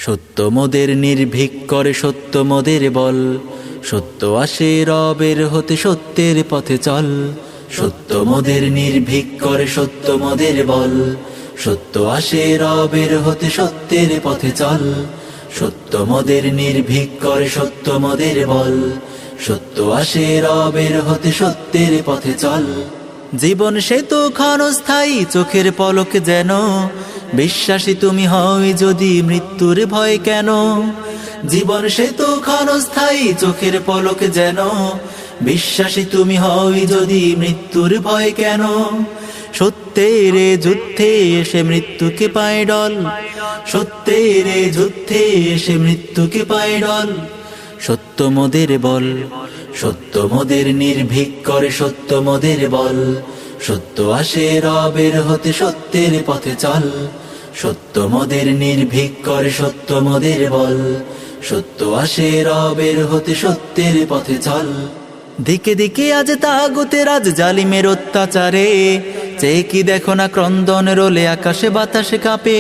সত্য মোদের নির্ভীক করে সত্য মোদের বল, সত্য আসে রবের হতে সত্যের পথে চল। সত্য মোদের নির্ভীক করে সত্য মোদের বল, সত্য আসে রবের হতে সত্যের পথে চল। সত্য মোদের নির্ভীক করে সত্য মোদের বল, সত্য আসে রবের হতে সত্যের পথে চল। জীবন সে তো ক্ষণস্থায়ী চোখের পলক যেন, বিশ্বাসী তুমি হই যদি মৃত্যুর ভয় কেন। জীবন সে তো ক্ষণস্থায়ী চোখের পলক যেন, বিশ্বাসী তুমি হই যদি মৃত্যুর ভয় কেন। সত্যের যুদ্ধে এসে মৃত্যুকে পায় ডল, সত্যের যুদ্ধে এসে মৃত্যুকে পায় ডল। সত্য মোদের বল, সত্য মোদের নির্ভীক করে সত্য মোদের বল, সত্য আসে রবের হতে সত্যের পথে চল। সত্য মোদের নির্ভীক করে সত্য মোদের বল, সত্য আসে রবের হতে সত্যের পথে চল। দিকে দিকে আজ তাগুতের আজ জালিমের অত্যাচারে, চেয়ে কি দেখো না ক্রন্দন রোলে আকাশে বাতাসে কাঁপে।